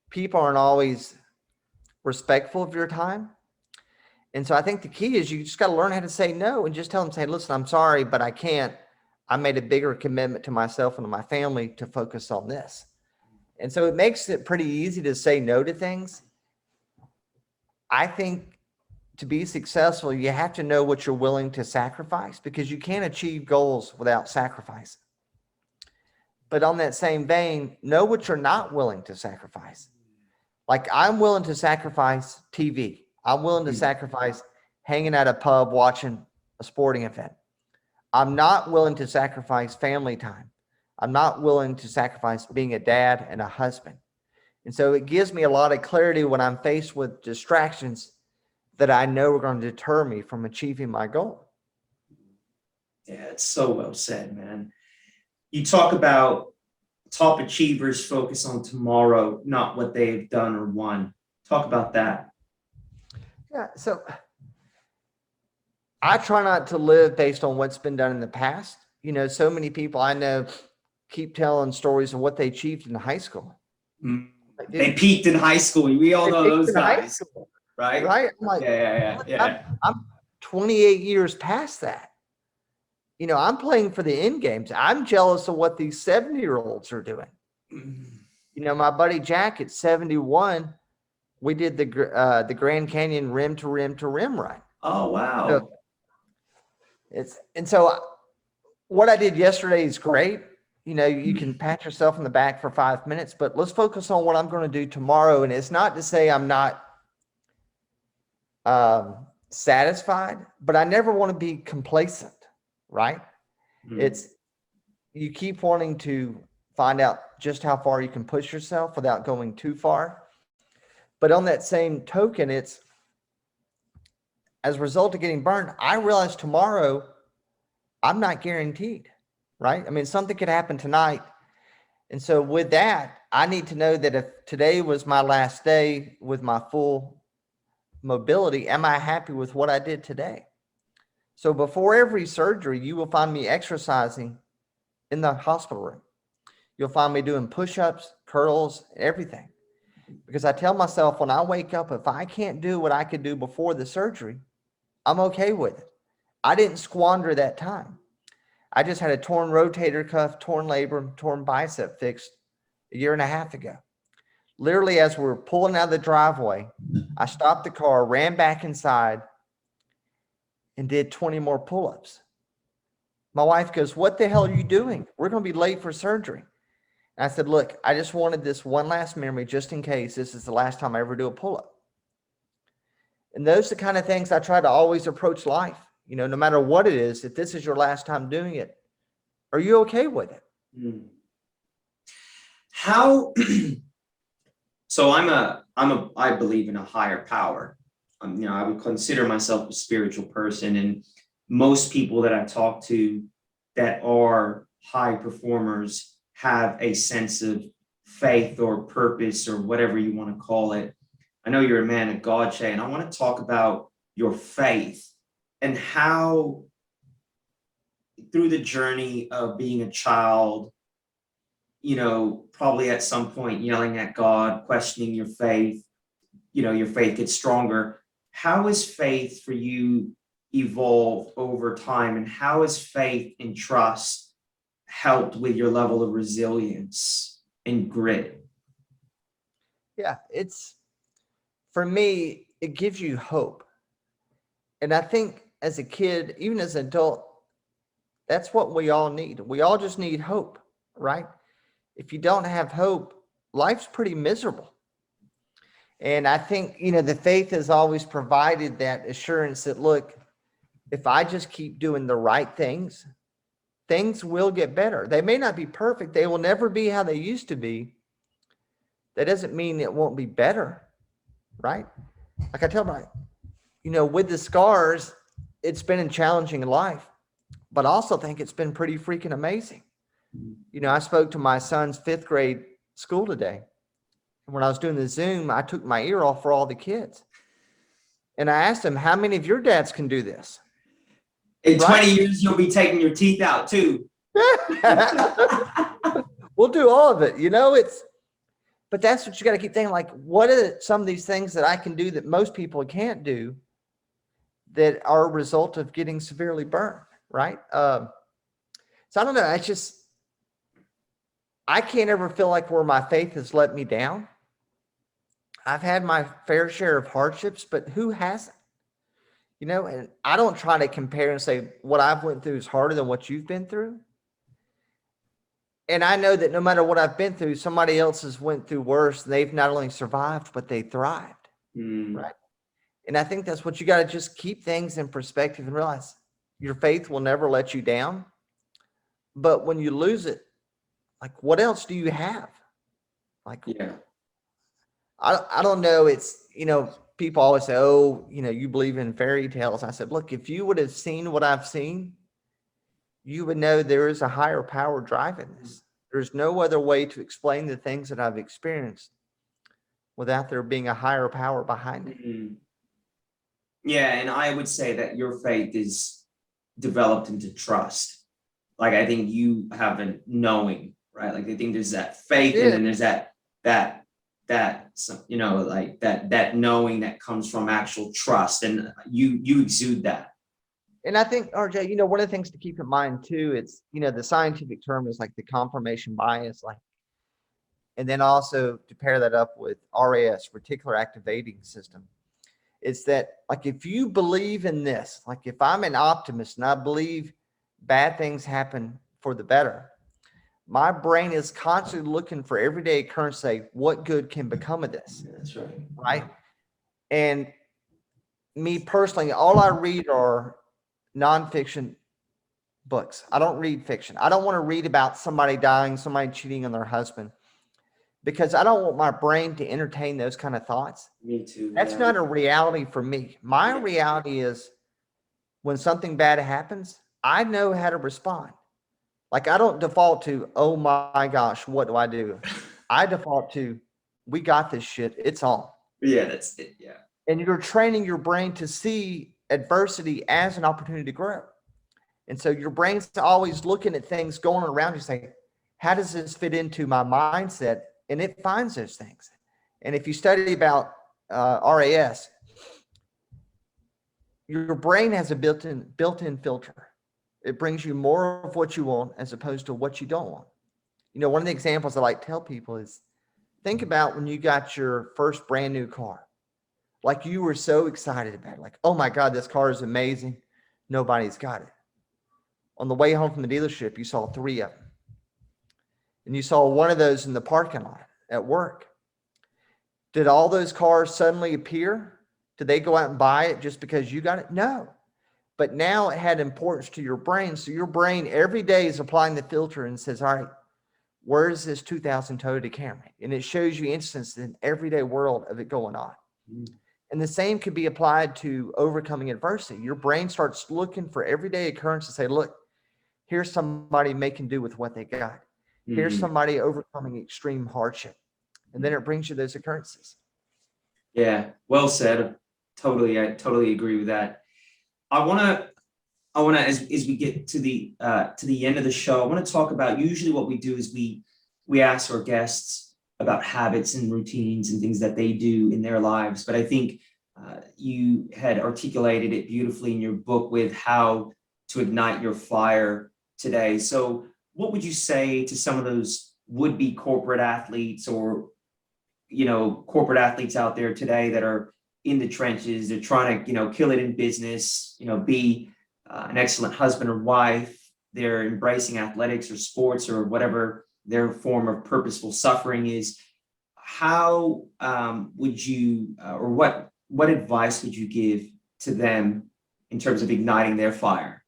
people aren't always respectful of your time. And so I think the key is you just got to learn how to say no, and just tell them, say, listen, I'm sorry, but I can't. I made a bigger commitment to myself and to my family to focus on this. And so it makes it pretty easy to say no to things. I think to be successful, you have to know what you're willing to sacrifice, because you can't achieve goals without sacrifice. But on that same vein, know what you're not willing to sacrifice. Like, I'm willing to sacrifice TV. I'm willing to sacrifice hanging at a pub watching a sporting event. I'm not willing to sacrifice family time. I'm not willing to sacrifice being a dad and a husband. And so it gives me a lot of clarity when I'm faced with distractions that I know are going to deter me from achieving my goal. Yeah, it's so well said, man. You talk about top achievers focus on tomorrow, not what they've done or won. Talk about that. Yeah. So I try not to live based on what's been done in the past. You know, so many people I know keep telling stories of what they achieved in high school. They peaked in high school. We all know those high guys, school, right? right? I'm like, Yeah. I'm 28 years past that. You know, I'm playing for the end games. I'm jealous of what these 70-year-olds are doing. You know, my buddy Jack at 71, we did the Grand Canyon rim to rim to rim run. Oh, wow. So what I did yesterday is great. You know, you can pat yourself on the back for 5 minutes, but let's focus on what I'm going to do tomorrow. And it's not to say I'm not satisfied, but I never want to be complacent, right? It's, you keep wanting to find out just how far you can push yourself without going too far. But on that same token, it's, as a result of getting burned, I realize tomorrow I'm not guaranteed, right? I mean, something could happen tonight. And so with that, I need to know that if today was my last day with my full mobility, am I happy with what I did today? So before every surgery, you will find me exercising in the hospital room. You'll find me doing push-ups, curls, everything. Because I tell myself when I wake up, if I can't do what I could do before the surgery, I'm okay with it. I didn't squander that time. I just had a torn rotator cuff, torn labrum, torn bicep fixed a year and a half ago. Literally, as we were pulling out of the driveway, I stopped the car, ran back inside, and did 20 more pull-ups. My wife goes, what the hell are you doing? We're going to be late for surgery. And I said, look, I just wanted this one last memory just in case this is the last time I ever do a pull-up. And those are the kind of things I try to always approach life. You know, no matter what it is, if this is your last time doing it, are you okay with it? How, so I believe in a higher power. You know, I would consider myself a spiritual person, and most people that I talk to that are high performers have a sense of faith or purpose or whatever you want to call it. I know you're a man of God, Shay, and I want to talk about your faith and how through the journey of being a child, probably at some point yelling at God, questioning your faith, your faith gets stronger. How has faith for you evolved over time, and how has faith and trust helped with your level of resilience and grit? Yeah, for me, it gives you hope. And I think as a kid, even as an adult, that's what we all need. We all just need hope, right? If you don't have hope, life's pretty miserable. And I think, the faith has always provided that assurance that, look, if I just keep doing the right things, things will get better. They may not be perfect. They will never be how they used to be. That doesn't mean it won't be better, right? Like I tell my, with the scars, it's been a challenging life, but I also think it's been pretty freaking amazing. I spoke to my son's 5th grade school today. And when I was doing the Zoom, I took my ear off for all the kids. And I asked them, how many of your dads can do this? In 20 years, you'll be taking your teeth out too. We'll do all of it. But that's what you got to keep thinking. Like, what are some of these things that I can do that most people can't do that are a result of getting severely burned, right? So I don't know. I can't ever feel like where my faith has let me down. I've had my fair share of hardships, but who hasn't? And I don't try to compare and say what I've went through is harder than what you've been through. And I know that no matter what I've been through, somebody else has went through worse. And they've not only survived, but they thrived, right? And I think that's what you got to just keep things in perspective and realize your faith will never let you down. But when you lose it, like, what else do you have? Like, yeah, I don't know. It's, people always say, oh, you believe in fairy tales. I said, look, if you would have seen what I've seen, you would know there is a higher power driving this. There's no other way to explain the things that I've experienced without there being a higher power behind it. Yeah, and I would say that your faith is developed into trust. Like, I think you have a knowing, right? Like, I think there's that faith, and then there's that knowing that comes from actual trust, and you exude that. And I think, RJ, one of the things to keep in mind too, it's, the scientific term is like the confirmation bias, and then also to pair that up with RAS, reticular activating system. It's that, like, if you believe in this, like if I'm an optimist and I believe bad things happen for the better, my brain is constantly looking for everyday occurrence, say, what good can become of this? That's right. Right. And me personally, all I read are nonfiction books. I don't read fiction. I don't want to read about somebody dying, somebody cheating on their husband, because I don't want my brain to entertain those kind of thoughts. Me too. That's not a reality for me. My reality is when something bad happens, I know how to respond. Like, I don't default to, oh my gosh, what do I do? I default to, we got this shit. It's on. Yeah, that's it. Yeah. And you're training your brain to see adversity as an opportunity to grow. And so your brain's always looking at things going around you, saying, how does this fit into my mindset? And it finds those things. And if you study about RAS, your brain has a built-in filter. It brings you more of what you want as opposed to what you don't want. One of the examples I like to tell people is, think about when you got your first brand new car. Like, you were so excited about it. Like, oh my God, this car is amazing. Nobody's got it. On the way home from the dealership, you saw 3 of them. And you saw one of those in the parking lot at work. Did all those cars suddenly appear? Did they go out and buy it just because you got it? No. But now it had importance to your brain. So your brain every day is applying the filter and says, all right, where is this 2000 Toyota Camry? And it shows you instances in everyday world of it going on. And the same could be applied to overcoming adversity. Your brain starts looking for everyday occurrence to say, look, here's somebody making do with what they got. Here's somebody overcoming extreme hardship. And then it brings you those occurrences. Yeah, well said. I totally agree with that. I wanna as we get to the end of the show, I want to talk about, usually what we do is we ask our guests about habits and routines and things that they do in their lives. But I think you had articulated it beautifully in your book with how to ignite your fire today. So what would you say to some of those would-be corporate athletes, or corporate athletes out there today that are in the trenches? They're trying to kill it in business, be an excellent husband or wife. They're embracing athletics or sports or whatever their form of purposeful suffering is. How would you, or what advice would you give to them in terms of igniting their fire?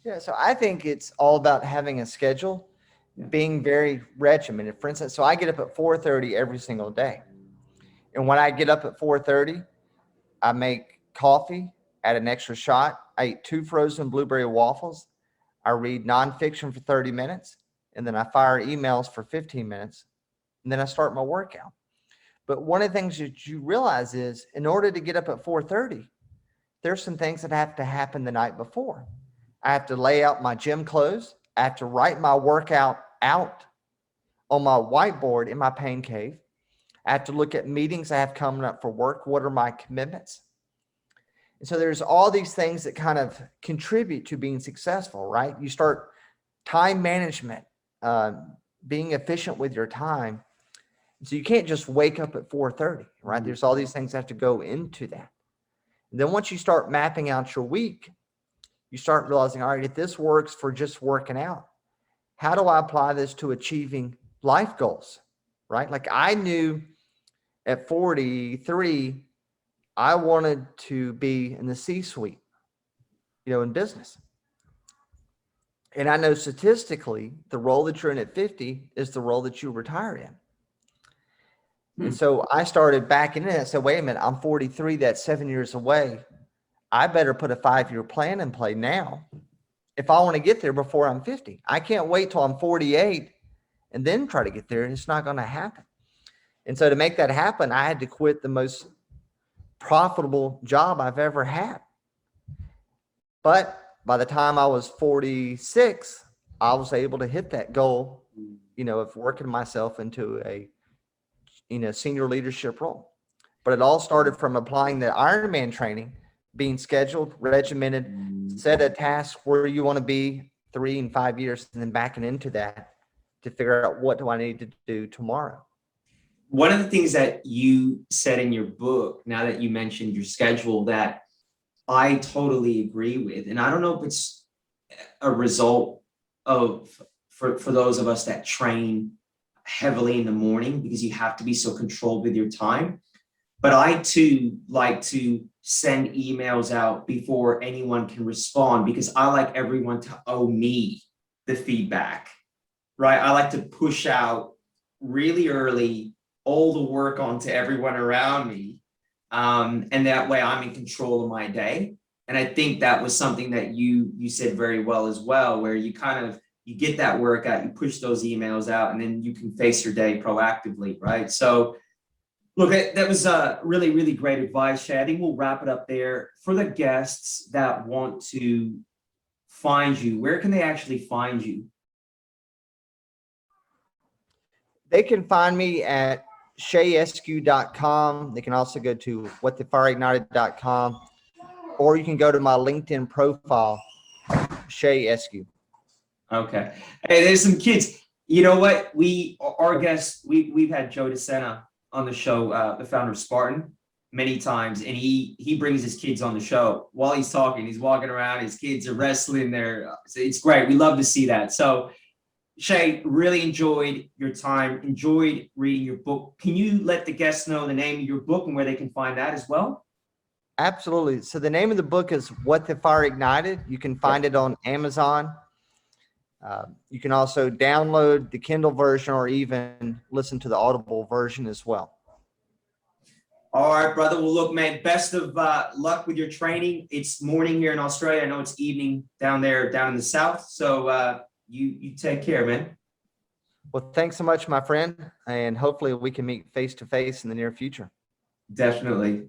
Yeah, so I think it's all about having a schedule, being very regimented. For instance, so I get up at 4:30 every single day. And when I get up at 4:30, I make coffee, add an extra shot. I eat 2 frozen blueberry waffles. I read nonfiction for 30 minutes, and then I fire emails for 15 minutes, and then I start my workout. But one of the things that you realize is, in order to get up at 4:30, there's some things that have to happen the night before. I have to lay out my gym clothes. I have to write my workout out on my whiteboard in my pain cave. I have to look at meetings I have coming up for work. What are my commitments? And so there's all these things that kind of contribute to being successful, right? You start time management, being efficient with your time. So you can't just wake up at 4:30, right? There's all these things that have to go into that. And then once you start mapping out your week, you start realizing, all right, if this works for just working out, how do I apply this to achieving life goals, right? Like I knew at 43, I wanted to be in the C-suite, in business. And I know statistically, the role that you're in at 50 is the role that you retire in. And so I started backing in and said, wait a minute, I'm 43, that's 7 years away. I better put a 5-year plan in play now if I want to get there before I'm 50. I can't wait till I'm 48 and then try to get there. It's not going to happen. And so to make that happen, I had to quit the most profitable job I've ever had. But by the time I was 46, I was able to hit that goal, of working myself into a, senior leadership role. But it all started from applying the Ironman training, being scheduled, regimented, set a task where you want to be 3 and 5 years, and then backing into that to figure out what do I need to do tomorrow. One of the things that you said in your book, now that you mentioned your schedule, that I totally agree with, and I don't know if it's a result of, for those of us that train heavily in the morning, because you have to be so controlled with your time. But I too like to send emails out before anyone can respond, because I like everyone to owe me the feedback, right? I like to push out really early all the work onto everyone around me. And that way I'm in control of my day. And I think that was something that you said very well as well, where you you get that workout, you push those emails out, and then you can face your day proactively, right? So look, that was really, really great advice, Shay. I think we'll wrap it up there. For the guests that want to find you, where can they actually find you? They can find me at shayescu.com. They can also go to whatthefireignited.com, or you can go to my LinkedIn profile, Shay Escu. Okay. Hey, there's some kids. You know what? Our guests, we've had Joe DeSena on the show, the founder of Spartan, many times, and he brings his kids on the show while he's talking. He's walking around, his kids are wrestling there. It's great. We love to see that. So Shay, really enjoyed your time, enjoyed reading your book. Can you let the guests know the name of your book and where they can find that as well? Absolutely. So the name of the book is What the Fire Ignited. You can find it on Amazon. You can also download the Kindle version or even listen to the Audible version as well. All right, brother. Well, look, man, best of luck with your training. It's morning here in Australia. I know it's evening down there, down in the South. So you take care, man. Well, thanks so much, my friend. And hopefully we can meet face to face in the near future. Definitely.